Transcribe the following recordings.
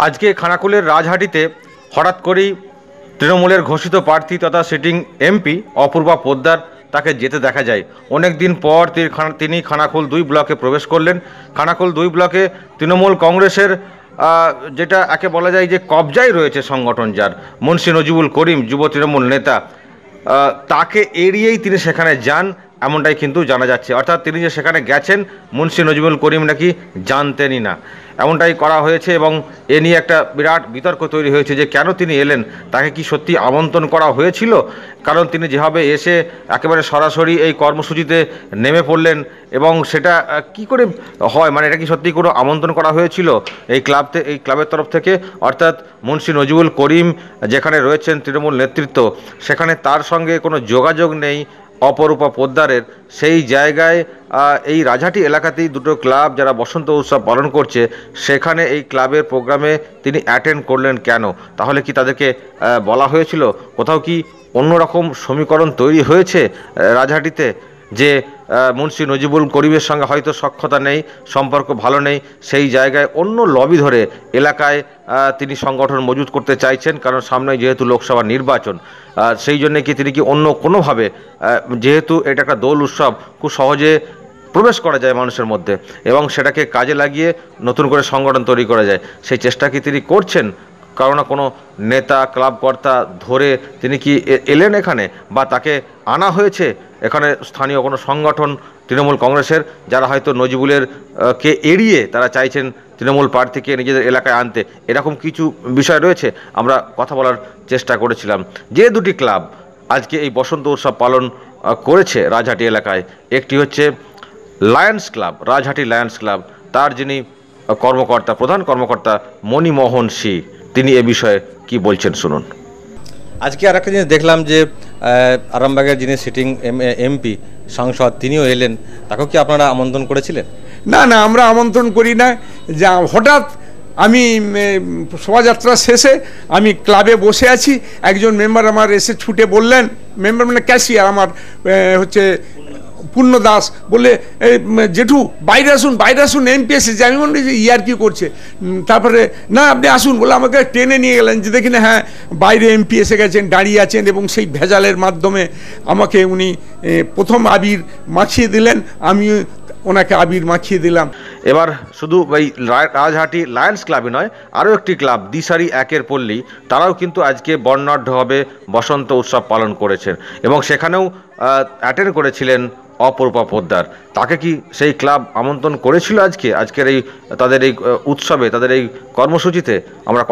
আজকে খানাকুলের রাজহাটিতে হঠাৎ করেই তৃণমূলের ঘোষিত প্রার্থী তথা সিটিং এমপি অপূর্বা পোদ্দার তাকে যেতে দেখা যায়। অনেক দিন পর তিনি খানাকুল 2 ব্লকে প্রবেশ করলেন। খানাকুল 2 ব্লকে তৃণমূল কংগ্রেসের যেটা একে বলা যায় যে কবজায় রয়েছে সংগঠন, যার মুন্সি নজিবুল করিম যুব তৃণমূল নেতা, তাকে এড়িয়েই তিনি সেখানে যান, এমনটাই কিন্তু জানা যাচ্ছে। অর্থাৎ তিনি যে সেখানে গেছেন মুন্সি নজিবুল করিম নাকি জানতেনই না, এমনটাই করা হয়েছে। এবং এ নিয়ে একটা বিরাট বিতর্ক তৈরি হয়েছে যে কেন তিনি এলেন, তাকে কি সত্যি আমন্ত্রণ করা হয়েছিল? কারণ তিনি যেভাবে এসে একেবারে সরাসরি এই কর্মসূচিতে নেমে পড়লেন, এবং সেটা কি করে হয়, মানে এটা কি সত্যি কোনো আমন্ত্রণ করা হয়েছিল এই ক্লাবের তরফ থেকে? অর্থাৎ মুন্সি নজিবুল করিম যেখানে রয়েছেন তৃণমূল নেতৃত্ব, সেখানে তার সঙ্গে কোনো যোগাযোগ নেই অপরূপা পোদ্দারের। সেই জায়গায় এই রাজহাটি এলাকাতেই দুটো ক্লাব যারা বসন্ত উৎসব পালন করছে, সেখানে এই ক্লাবের প্রোগ্রামে তিনি অ্যাটেন্ড করলেন কেন? তাহলে কি তাদেরকে বলা হয়েছিল? কোথাও কি অন্যরকম সমীকরণ তৈরি হয়েছে রাজহাটিতে, যে মুন্সি নজিবুল করিমের সঙ্গে হয়তো সখ্যতা নেই, সম্পর্ক ভালো নেই, সেই জায়গায় অন্য লবি ধরে এলাকায় তিনি সংগঠন মজুত করতে চাইছেন? কারণ সামনে যেহেতু লোকসভা নির্বাচন, সেই জন্যে কি তিনি কি অন্য কোনোভাবে, যেহেতু এটা একটা দোল উৎসব, খুব সহজে প্রবেশ করা যায় মানুষের মধ্যে এবং সেটাকে কাজে লাগিয়ে নতুন করে সংগঠন তৈরি করা যায়, সেই চেষ্টা কি তিনি করছেন? কারণ কোনো নেতা ক্লাব কর্তা ধরে তিনি কি এলেন এখানে, বা তাকে আনা হয়েছে এখানে স্থানীয় কোনো সংগঠন তৃণমূল কংগ্রেসের, যারা হয়তো নজিবুলের কে এড়িয়ে তারা চাইছেন তৃণমূল প্রার্থীকে নিজেদের এলাকায় আনতে? এরকম কিছু বিষয় রয়েছে। আমরা কথা বলার চেষ্টা করেছিলাম। যে দুটি ক্লাব আজকে এই বসন্ত উৎসব পালন করেছে রাজহাটি এলাকায়, একটি হচ্ছে Lions club, Rajhati Lions club, তার যিনি কর্মকর্তা, প্রধান কর্মকর্তা মণিমোহন সি, তিনি এ বিষয়ে কি বলছেন শুনুন। আজকে আর একটা জিনিস দেখলাম যে আরামবাগের যিনি সিটিং এমপি সাংসদ, তিনিও এলেন, তাকেও কি আপনারা আমন্ত্রণ করেছিলেন? না না, আমরা আমন্ত্রণ করি না। যা হঠাৎ আমি শোভাযাত্রা শেষে আমি ক্লাবে বসে আছি, একজন মেম্বার আমার এসে ছুটে বললেন, মেম্বার মানে ক্যাশিয়ার আমার হচ্ছে পূর্ণ দাস, বললে জেঠু বাইরে আসুন এমপি এসেছে। আমি মনে করি ইয়ার কি করছে, তারপরে না আপনি আসুন বলে আমাকে টেনে নিয়ে গেলেন, যে দেখি না হ্যাঁ বাইরে এমপি এসে গেছেন, দাঁড়িয়ে আছেন, এবং সেই ভেজালের মাধ্যমে আমাকে উনি প্রথম আবির মাখিয়ে দিলেন, আমি ওনাকে আবির মাখিয়ে দিলাম। এবার শুধু এই রাজহাটি লায়ন্স ক্লাবই নয়, আরও একটি ক্লাব দিশারি 1-এর পল্লী, তারাও কিন্তু আজকে বর্ণাঢ্যভাবে বসন্ত উৎসব পালন করেছেন এবং সেখানেও অ্যাটেন্ড করেছিলেন অপরূপা পোদ্দার। তাকে কি সেই ক্লাব আমন্ত্রণ করেছিল আজকের এই তাদের এই উৎসবে, তাদের এই কর্মসূচিতে? আমরা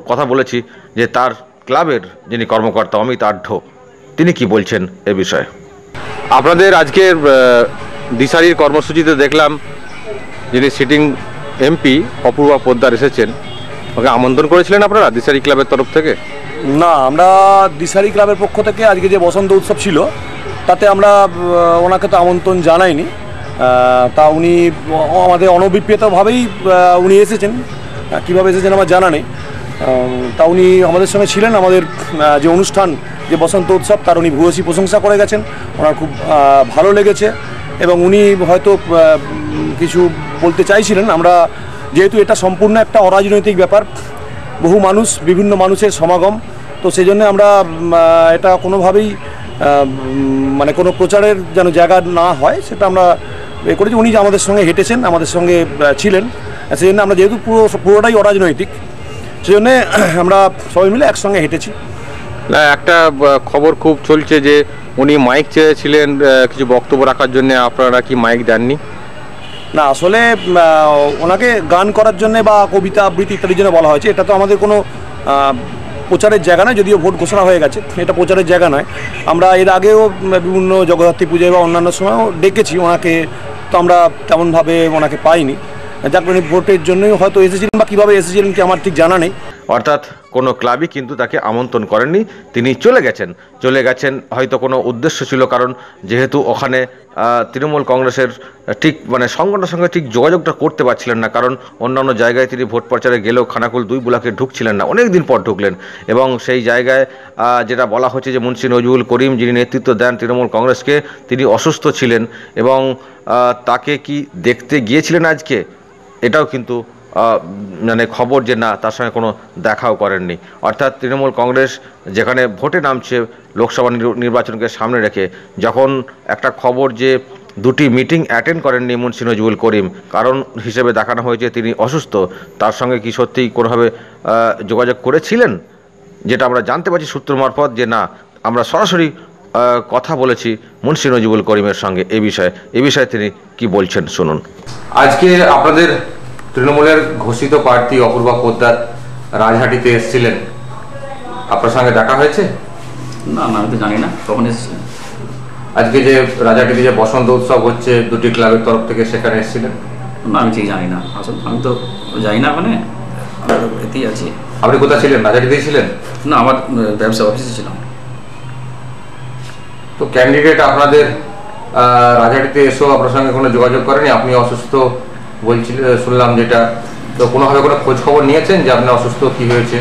কথা বলেছি যে তার ক্লাবের যিনি কর্মকর্তা অমিত আঢ্য, তিনি কি বলছেন এ বিষয়ে। আপনাদের আজকের দিশারির কর্মসূচিতে দেখলাম যিনি সিটিং এমপি অপূর্বা পোদ্দার এসেছেন, ওকে আমন্ত্রণ করেছিলেন আপনারা দিশারি ক্লাবের তরফ থেকে? না, আমরা দিশারি ক্লাবের পক্ষ থেকে আজকে যে বসন্ত উৎসব ছিল তাতে আমরা ওনাকে তো আমন্ত্রণ জানাইনি। তা উনি আমাদের অনভিপ্রেতভাবেই উনি এসেছেন, কীভাবে এসেছেন আমার জানা নেই। তা উনি আমাদের সঙ্গে ছিলেন, আমাদের যে অনুষ্ঠান যে বসন্ত উৎসব তার উনি ভূয়সী প্রশংসা করে গেছেন, ওনার খুব ভালো লেগেছে এবং উনি হয়তো কিছু বলতে চাইছিলেন। আমরা যেহেতু এটা সম্পূর্ণ একটা অরাজনৈতিক ব্যাপার, বহু মানুষ, বিভিন্ন মানুষের সমাগম, তো সেই জন্য আমরা এটা কোনোভাবেই মানে কোনো প্রচারের যেন জায়গা না হয় সেটা আমরা করেছি। উনি যে আমাদের সঙ্গে হেঁটেছেন, আমাদের সঙ্গে ছিলেন, সেই জন্য আমরা যেহেতু পুরোটাই অরাজনৈতিক, সেই জন্যে আমরা সবাই মিলে একসঙ্গে হেঁটেছি। না, একটা খবর খুব চলছে যে উনি মাইক চেয়েছিলেন কিছু বক্তব্য রাখার জন্য, আপনারা কি মাইক দেননি? না, আসলে ওনাকে গান করার জন্য বা কবিতা আবৃত্তি ইত্যাদির জন্য বলা হয়েছে। এটা তো আমাদের কোনো প্রচারের জায়গা নয়, যদিও ভোট ঘোষণা হয়ে গেছে, এটা প্রচারের জায়গা নয়। আমরা এর আগেও বিভিন্ন জগদ্ধাত্রী পুজোয় বা অন্যান্য সময়ও ডেকেছি ওনাকে, তো আমরা তেমনভাবে ওনাকে পাইনি। যাক, উনি ভোটের জন্যই হয়তো এসেছিলেন, বা কীভাবে এসেছিলেন কি আমার ঠিক জানা নেই। অর্থাৎ কোনো ক্লাবই কিন্তু তাকে আমন্ত্রণ করেননি, তিনি চলে গেছেন হয়তো কোনো উদ্দেশ্য ছিল, কারণ যেহেতু ওখানে তৃণমূল কংগ্রেসের ঠিক মানে সংগঠনের সঙ্গে ঠিক যোগাযোগটা করতে পারছিলেন না, কারণ অন্যান্য জায়গায় তিনি ভোট প্রচারে গেলেও খানাকুল 2 ব্লকে ঢুকছিলেন না, অনেক দিন পর ঢুকলেন। এবং সেই জায়গায় যেটা বলা হচ্ছে যে মুন্সি নজিবুল করিম যিনি নেতৃত্ব দেন তৃণমূল কংগ্রেসকে, তিনি অসুস্থ ছিলেন এবং তাকে কি দেখতে গিয়েছিলেন আজকে, এটাও কিন্তু মানে খবর যে না, তার সঙ্গে কোনো দেখাও করেননি। অর্থাৎ তৃণমূল কংগ্রেস যেখানে ভোটে নামছে লোকসভা নির্বাচনকে সামনে রেখে, যখন একটা খবর যে দুটি মিটিং অ্যাটেন্ড করেননি মুন্সি নজিবুল করিম, কারণ হিসেবে দেখানো হয়েছে তিনি অসুস্থ, তার সঙ্গে কি সত্যিই কোনোভাবে যোগাযোগ করেছিলেন? যেটা আমরা জানতে পারছি সূত্র মারফত যে না, আমরা সরাসরি কথা বলেছি মুন্সি নজিবুল করিমের সঙ্গে এ বিষয়ে তিনি কি বলছেন শুনুন। আজকে আপনাদের তৃণমূলের ঘোষিত প্রার্থী অপূর্বা পোদ্দার রাজহাটিতে এসেছিলেন, আপনার সঙ্গে দেখা হয়েছে? না না, আমি তো জানি না কখন এসেছিলেন। আজকে যে রাজহাটিতে যে বসন্ত উৎসব হচ্ছে দুটি ক্লাবের তরফ থেকে, সেখানে এসেছিলেন? না, আমি ঠিক জানি না, আসলে আমি তো যাই না, মানে এতেই আছি। আপনি কোথায় ছিলেন? রাজহাটিতেই ছিলেন? না, আমার ব্যবসা অফিসে ছিলাম। তো ক্যান্ডিডেট আপনাদের রাজহাটিতে এসেও আপনার সঙ্গে কোনো যোগাযোগ করেনি? আপনি অসুস্থ বলছিলেন শুনলাম যেটা, তো কোনোভাবে কোনো খোঁজ খবর নিয়েছেন যে আপনি অসুস্থ, কি হয়েছে?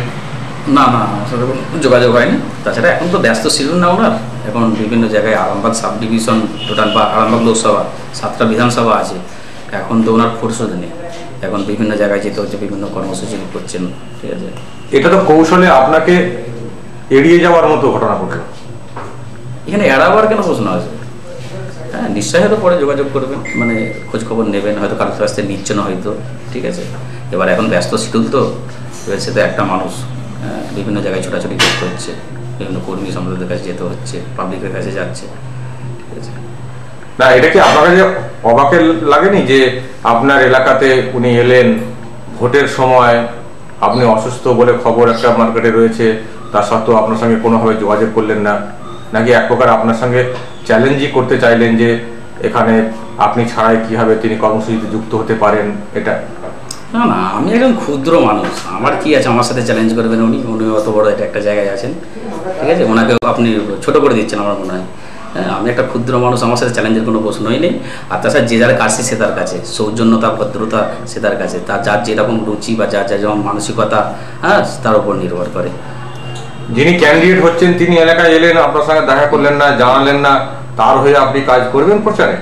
না না, আসলে যোগাযোগ হয়নি। তাছাড়া এখন তো ব্যস্ত ছিলেন না ওনার, এখন বিভিন্ন জায়গায় আরামবাগ সাব ডিভিশন টোটাল বা আরামবাগ লোকসভা 7টা বিধানসভা আছে, এখন তো ওনার ফুরসত নেই, এখন বিভিন্ন জায়গায় যেতে হচ্ছে, বিভিন্ন কর্মসূচি করছেন। ঠিক আছে, এটা তো কৌশলে আপনাকে এড়িয়ে যাওয়ার মতো ঘটনা ঘটলো। এখানে এড়াবার কেন প্রশ্ন আছে? হ্যাঁ, নিশ্চয়ই হয়তো পরে যোগাযোগ করবেন, মানে খোঁজ খবর নেবেন, হয়তো কারোর কাছ থেকে নিচ্ছে না হয়তো। ঠিক আছে, এবার এখন ব্যস্ত শিডিউল তো, এবার সে তো একটা মানুষ, বিভিন্ন জায়গায় ছোটাছুটি করতে হচ্ছে, বিভিন্ন কর্মী সম্পাদকদের কাছে যেতে হচ্ছে, পাবলিকের কাছে যাচ্ছে। ঠিক আছে, না, এটা কি আপনার কাছে অবাকের লাগেনি যে আপনার এলাকাতে উনি এলেন, ভোটের সময় আপনি অসুস্থ বলে খবর একটা মার্কেটে রয়েছে, তা সত্ত্বেও আপনার সঙ্গে কোনোভাবে যোগাযোগ করলেন না? নাকি এক প্রকার আপনার সঙ্গে চ্যালেঞ্জই করতে চাইলেন যে এখানে আপনি ছাড়াই কীভাবে তিনি কর্মসূচিতে যুক্ত হতে পারেন? এটা না না, আমি একজন ক্ষুদ্র মানুষ, আমার কি আছে আমার সাথে চ্যালেঞ্জ করবেন? উনি অত বড় একটা জায়গায় আছেন। ঠিক আছে, ওনাকে আপনি ছোট করে দিচ্ছেন আমার মনে হয়। হ্যাঁ, আমি একটা ক্ষুদ্র মানুষ, আমার সাথে চ্যালেঞ্জের কোনো প্রশ্নই নেই। আর তাছাড়া যে যার কাছে সে তার কাছে, সৌজন্যতা ভদ্রতা সে তার কাছে, তার যার যেরকম রুচি বা যার যার যেমন মানসিকতা, হ্যাঁ, তার উপর নির্ভর করে। যিনি ক্যান্ডিডেট হচ্ছেন তিনি এলাকায় এলেন, আপনার সঙ্গে দেখা করলেন না, জানালেন না, তার হয়ে আপনি কাজ করবেন প্রচারে?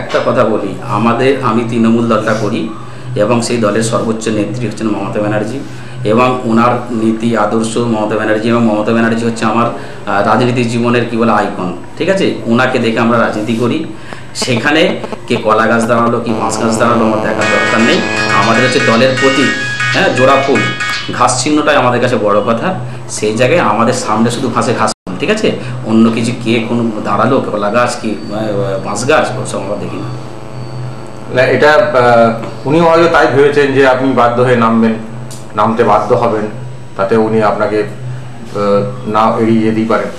একটা কথা বলি, আমি তৃণমূল দলটা করি এবং সেই দলের সর্বোচ্চ নেত্রী হচ্ছেন মমতা ব্যানার্জি, এবং ওনার নীতি আদর্শ মমতা ব্যানার্জি, এবং মমতা ব্যানার্জি হচ্ছে আমার রাজনীতির জীবনের কী বলে আইকন। ঠিক আছে, ওনাকে দেখে আমরা রাজনীতি করি, সেখানে কে কলা গাছ দাঁড়ালো কি বাঁশ গাছ দাঁড়ালো আমার দেখার দরকার নেই। আমাদের হচ্ছে দলের প্রতীক, হ্যাঁ, জোড়া ফুল, ঘাস চিহ্নটাই আমাদের কাছে বড় কথা। সেই জায়গায় আমাদের সামনে শুধু ঘাসে ঘাস, ঠিক আছে, অন্য কিছু কে কোন দাঁড়ালো কলা গাছ কি বাঁশ গাছ ওসব আমরা দেখি না। এটা উনিও হয়তো তাই ভেবেছেন যে আপনি বাধ্য হয়ে নামতে বাধ্য হবেন, তাতে উনি আপনাকে না এড়িয়ে যেতেই পারেন।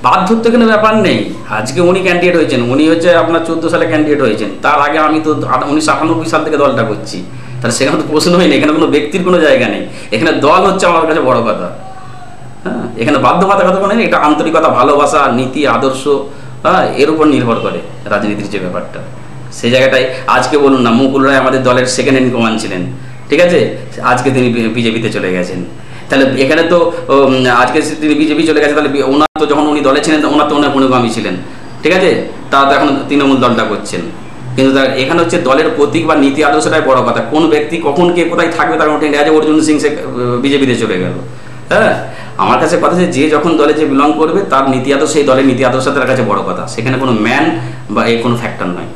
বাধ্যত্ব কোনো ব্যাপার নেই। আজকে উনি ক্যান্ডিডেট হয়েছেন, উনি হচ্ছে আপনার 14 সালে ক্যান্ডিডেট হয়েছেন, তার আগে আমি তো 1998 সাল থেকে দলটা করছি, তাহলে সেখানে তো প্রশ্নই নেই, এখানে কোনো ব্যক্তির কোনো জায়গা নেই, এখানে দল হচ্ছে আমার কাছে বড় কথা। হ্যাঁ, এখানে বাধ্যবাধকতা কোনো নেই, এটা আন্তরিকতা, ভালোবাসা, নীতি আদর্শ, হ্যাঁ, এর উপর নির্ভর করে রাজনীতির যে ব্যাপারটা। সেই জায়গাটায় আজকে বলুন না, মুকুল রায় আমাদের দলের সেকেন্ড ইন কমান্ড ছিলেন, ঠিক আছে, আজকে তিনি বিজেপিতে চলে গেছেন, তাহলে এখানে তো আজকে তিনি বিজেপি চলে গেছে, তাহলে ওনার তো যখন উনি দলে ছিলেন ওনার তো ওনার অনুগামী ছিলেন, ঠিক আছে, তা তো এখন তৃণমূল দলটা করছেন। কিন্তু এখানে হচ্ছে দলের প্রতীক বা নীতি আদর্শটাই বড় কথা। কোন ব্যক্তি কখন কে কোথায় থাকবে তার কোনো ঠিক আছে, অর্জুন সিং সে বিজেপিতে চলে গেল। হ্যাঁ, আমার কাছে কথা যে যখন দলে যে বিলং করবে তার নীতি আদর্শ, সেই দলের নীতি আদর্শ তার কাছে বড় কথা, সেখানে কোনো ম্যান বা এই কোনো ফ্যাক্টর নয়।